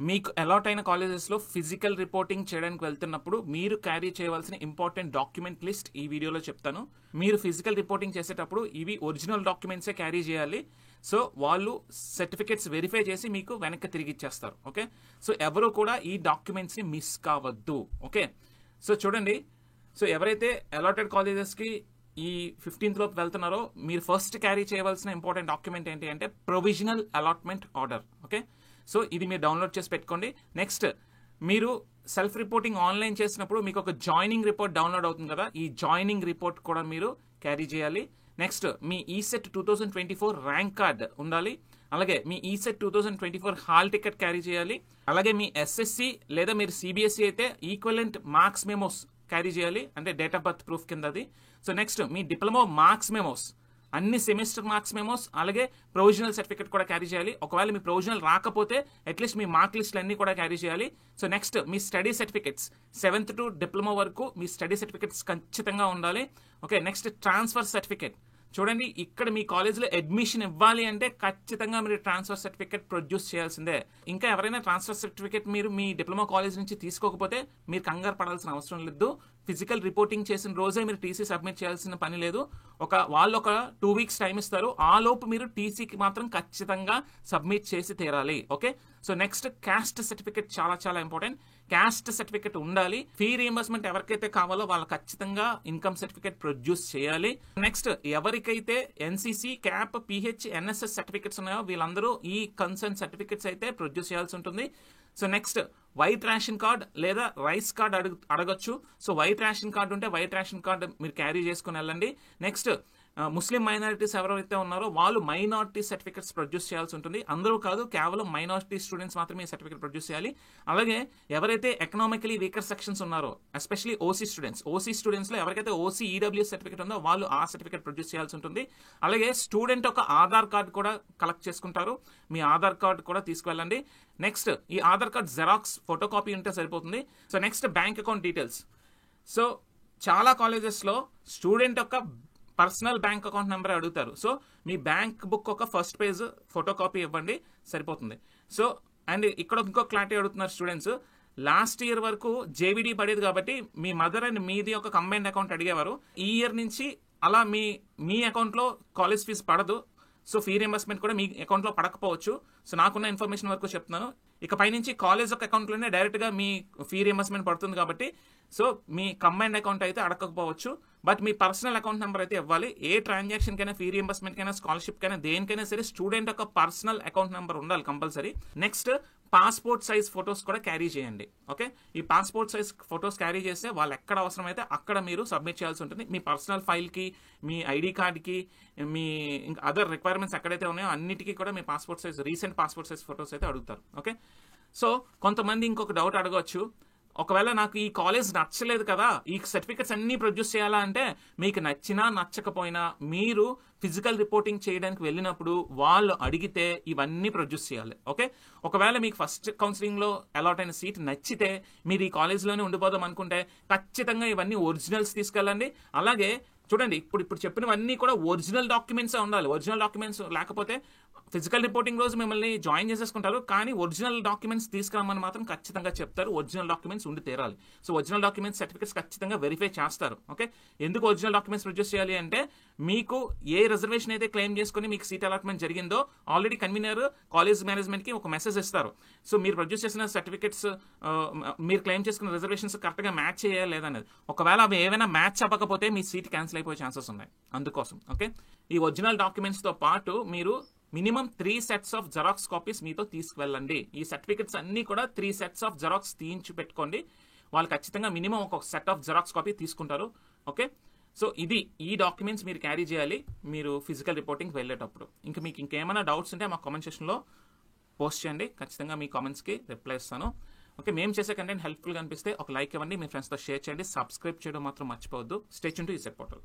మీకు అలాట్ అయిన కాలేజెస్లో ఫిజికల్ రిపోర్టింగ్ చేయడానికి వెళ్తున్నప్పుడు మీరు క్యారీ చేయవలసిన ఇంపార్టెంట్ డాక్యుమెంట్ లిస్ట్ ఈ వీడియోలో చెప్తాను. మీరు ఫిజికల్ రిపోర్టింగ్ చేసేటప్పుడు ఇవి ఒరిజినల్ డాక్యుమెంట్సే క్యారీ చేయాలి. సో వాళ్ళు సర్టిఫికేట్స్ వెరిఫై చేసి మీకు వెనక్కి తిరిగి ఇచ్చేస్తారు. ఓకే, సో ఎవరు కూడా ఈ డాక్యుమెంట్స్ని మిస్ కావద్దు. ఓకే, సో చూడండి, సో ఎవరైతే అలాటెడ్ కాలేజెస్కి ఈ 15th లోపు వెళ్తున్నారో మీరు ఫస్ట్ క్యారీ చేయవలసిన ఇంపార్టెంట్ డాక్యుమెంట్ ఏంటి అంటే provisional allotment order. Okay, so ఇది మీరు డౌన్లోడ్ చేసి పెట్టుకోండి. నెక్స్ట్, మీరు సెల్ఫ్ రిపోర్టింగ్ ఆన్లైన్ చేసినప్పుడు మీకు ఒక జాయినింగ్ రిపోర్ట్ డౌన్లోడ్ అవుతుంది కదా, ఈ జాయినింగ్ రిపోర్ట్ కూడా మీరు క్యారీ చేయాలి. నెక్స్ట్, మీ ఈసెట్ 2024 ర్యాంక్ కార్డ్ ఉండాలి. అలాగే మీ ఈసెట్ 2024 హాల్ టికెట్ క్యారీ చేయాలి. అలాగే మీ ఎస్ఎస్సి లేదా మీరు సిబిఎస్ఈ అయితే ఈక్వలెంట్ మార్క్స్ మెమోస్ క్యారీ చేయాలి, అంటే డేట్ ఆఫ్ బర్త్ ప్రూఫ్ కింద అది. సో నెక్స్ట్, మీ డిప్లొమా మార్క్స్ మెమోస్, అన్ని సెమిస్టర్ మార్క్స్ మెమోస్, అలాగే ప్రొవిజనల్ సర్టిఫికేట్ కూడా క్యారీ చేయాలి. ఒకవేళ మీ ప్రొవిజనల్ రాకపోతే అట్లీస్ట్ మీ మార్క్ లిస్టులు అన్ని కూడా క్యారీ చేయాలి. So next, me study certificates 7th to diploma వరకు మీ స్టడీ సర్టిఫికేట్స్ ఖచ్చితంగా ఉండాలి. Okay, next transfer certificate. చూడండి, ఇక్కడ మీ కాలేజ్లో అడ్మిషన్ ఇవ్వాలి అంటే ఖచ్చితంగా మీరు ట్రాన్స్ఫర్ సర్టిఫికేట్ ప్రొడ్యూస్ చేయాల్సిందే. ఇంకా ఎవరైనా ట్రాన్స్ఫర్ సర్టిఫికేట్ మీరు మీ డిప్లొమా కాలేజ్ నుంచి తీసుకోకపోతే మీరు కంగారు పడాల్సిన అవసరం లేదు. ఫిజికల్ రిపోర్టింగ్ చేసిన రోజే మీరు టీసీ సబ్మిట్ చేయాల్సిన పని లేదు. వాళ్ళు ఒక 2 weeks టైం ఇస్తారు. ఆ లోపు మీరు టీసీకి మాత్రం ఖచ్చితంగా సబ్మిట్ చేసి తీరాలి. Okay, so next, caste certificate చాలా చాలా ఇంపార్టెంట్. క్యాస్ట్ సర్టిఫికేట్ ఉండాలి. ఫీ రీఎంబర్స్మెంట్ ఎవరికైతే కావాలో వాళ్ళు ఖచ్చితంగా ఇన్కమ్ సర్టిఫికేట్ ప్రొడ్యూస్ చేయాలి. నెక్స్ట్, ఎవరికైతే NCC, cap, pH, NSS certificates ఉన్నాయో వీళ్ళందరూ ఈ కన్సర్న్ సర్టిఫికేట్స్ అయితే ప్రొడ్యూస్ చేయాల్సి ఉంటుంది. So next, white ration card లేదా రైస్ కార్డ్ అడగొచ్చు. సో వైట్ రేషన్ కార్డు ఉంటే వైట్ రేషన్ కార్డు మీరు క్యారీ చేసుకుని వెళ్ళండి. నెక్స్ట్, ముస్లిం మైనారిటీస్ ఎవరైతే ఉన్నారో వాళ్ళు మైనారిటీ సర్టిఫికేట్స్ ప్రొడ్యూస్ చేయాల్సి ఉంటుంది. అందరూ కాదు, కేవలం మైనారిటీ స్టూడెంట్స్ మాత్రమే ఈ సర్టిఫికేట్ ప్రొడ్యూస్ చేయాలి. అలాగే ఎవరైతే ఎకనామికలీ వీకర్ సెక్షన్స్ ఉన్నారో, ఎస్పెషల్లీ ఓసీ స్టూడెంట్స్లో ఎవరికైతే ఓసీ ఈడబ్ల్యూఎస్ సర్టిఫికేట్ ఉందో వాళ్ళు ఆ సర్టిఫికేట్ ప్రొడ్యూస్ చేయాల్సి ఉంటుంది. అలాగే స్టూడెంట్ ఒక ఆధార్ కార్డు కూడా కలెక్ట్ చేసుకుంటారు. మీ ఆధార్ కార్డు కూడా తీసుకువెళ్ళండి. నెక్స్ట్, ఈ Aadhaar card xerox photo copy ఉంటే సరిపోతుంది. So next, bank account details. So చాలా కాలేజెస్లో స్టూడెంట్ యొక్క పర్సనల్ బ్యాంక్ అకౌంట్ నెంబర్ అడుగుతారు. సో మీ బ్యాంక్ బుక్ ఒక ఫస్ట్ పేజ్ ఫోటో కాపీ ఇవ్వండి, సరిపోతుంది. సో అండ్ ఇక్కడ ఇంకో క్లారిటీ అడుగుతున్నారు స్టూడెంట్స్. లాస్ట్ ఇయర్ వరకు జేవిడి పడేది కాబట్టి మీ మదర్ అండ్ మీది ఒక కంబైన్డ్ అకౌంట్ అడిగేవారు. ఈ ఇయర్ నుంచి అలా మీ అకౌంట్లో కాలేజ్ ఫీజు పడదు. సో ఫీ రియంబర్స్మెంట్ కూడా మీ అకౌంట్లో పడకపోవచ్చు. సో నాకున్న ఇన్ఫర్మేషన్ వరకు చెప్తున్నాను. ఇక పైనుంచి కాలేజ్ ఒక అకౌంట్లోనే డైరెక్ట్గా మీ ఫీ రియంబర్స్మెంట్ పడుతుంది కాబట్టి సో మీ కంబైన్డ్ అకౌంట్ అయితే అడగకపోవచ్చు. బట్ మీ పర్సనల్ అకౌంట్ నెంబర్ అయితే ఇవ్వాలి. ఏ ట్రాన్సాక్షన్ కైనా, ఫీ రియంబర్స్మెంట్ కైనా, స్కాలర్షిప్ కైనా, దేనికైనా సరే స్టూడెంట్ యొక్క పర్సనల్ అకౌంట్ నెంబర్ ఉండాలి compulsory. Next, passport size photos కూడా క్యారీ చేయండి. ఓకే, ఈ పాస్పోర్ట్ సైజ్ ఫొటోస్ క్యారీ చేస్తే వాళ్ళు ఎక్కడ అవసరమైతే అక్కడ మీరు సబ్మిట్ చేయాల్సి ఉంటుంది. మీ పర్సనల్ ఫైల్కి, మీ ఐడి కార్డ్కి, మీ ఇంకా అదర్ రిక్వైర్మెంట్స్ ఎక్కడైతే ఉన్నాయో అన్నిటికీ కూడా మీ passport size, recent passport size photos అయితే అడుగుతారు. ఓకే, సో కొంతమంది ఇంకొక డౌట్ అడగవచ్చు. ఒకవేళ నాకు ఈ కాలేజ్ నచ్చలేదు కదా, ఈ సర్టిఫికెట్స్ అన్ని ప్రొడ్యూస్ చేయాలా అంటే మీకు నచ్చినా నచ్చకపోయినా మీరు ఫిజికల్ రిపోర్టింగ్ చేయడానికి వెళ్ళినప్పుడు వాళ్ళు అడిగితే ఇవన్నీ ప్రొడ్యూస్ చేయాలి. ఓకే, ఒకవేళ మీకు ఫస్ట్ కౌన్సిలింగ్లో అలాట్ అయిన సీట్ నచ్చితే మీరు ఈ కాలేజ్లోనే ఉండిపోదాం అనుకుంటే ఖచ్చితంగా ఇవన్నీ ఒరిజినల్స్ తీసుకెళ్ళండి. అలాగే చూడండి, ఇప్పుడు చెప్పినవన్నీ కూడా ఒరిజినల్ డాక్యుమెంట్స్ ఉండాలి. ఒరిజినల్ డాక్యుమెంట్స్ లేకపోతే ఫిజికల్ రిపోర్టింగ్ రోజు మిమ్మల్ని జాయిన్ చేసేసుకుంటారు, కానీ ఒరిజినల్ డాక్యుమెంట్స్ తీసుకురమ్మని మాత్రం ఖచ్చితంగా చెప్తారు. ఒరిజినల్ డాక్యుమెంట్స్ ఉండి తీరాలి. సో ఒరిజినల్ డాక్యుమెంట్స్ సర్టిఫికేట్స్ ఖచ్చితంగా వెరిఫై చేస్తారు. ఓకే, ఎందుకు ఒరిజినల్ డాక్యుమెంట్స్ ప్రొడ్యూస్ చేయాలి అంటే మీకు ఏ రిజర్వేషన్ అయితే క్లెయిమ్ చేసుకుని మీకు సీట్ అలాట్మెంట్ జరిగిందో ఆల్రెడీ కన్వీనర్ కాలేజ్ మేనేజ్మెంట్కి ఒక మెసేజ్ ఇస్తారు. సో మీరు ప్రొడ్యూస్ చేసిన సర్టిఫికేట్స్ మీరు క్లెయిమ్ చేసుకున్న రిజర్వేషన్స్ కరెక్ట్గా మ్యాచ్ చేయాలి లేదనేది. ఒకవేళ అవి ఏమైనా మ్యాచ్ అవ్వకపోతే మీ సీట్ క్యాన్సిల్ అయిపోయే ఛాన్సెస్ ఉన్నాయి. అందుకోసం ఓకే, ఈ ఒరిజినల్ డాక్యుమెంట్స్తో పాటు మీరు minimum 3 sets of xerox copies మీతో తీసుకువెళ్ళండి. ఈ సర్టిఫికెట్స్ అన్ని కూడా 3 sets ఆఫ్ జెరాక్స్ తీయించి పెట్టుకోండి. వాళ్ళు ఖచ్చితంగా మినిమం ఒక సెట్ ఆఫ్ జెరాక్స్ కాపీ తీసుకుంటారు. ఓకే, సో ఈ డాక్యుమెంట్స్ మీరు క్యారీ చేయాలి మీరు ఫిజికల్ రిపోర్టింగ్ వెళ్ళేటప్పుడు. ఇంకా మీకు ఇంకేమైనా డౌట్స్ ఉంటే మా కామెంట్ సెక్షన్లో పోస్ట్ చేయండి. ఖచ్చితంగా మీ కామెంట్స్కి రిప్లై ఇస్తాను. ఓకే, మేము చేసే కంటెంట్ హెల్ప్ఫుల్గా అనిపిస్తే ఒక లైక్ ఇవ్వండి, మీ ఫ్రెండ్స్తో షేర్ చేయండి, సబ్స్క్రైబ్ చేయడం మాత్రం మర్చిపోవద్దు. Stay tuned to ECET portal.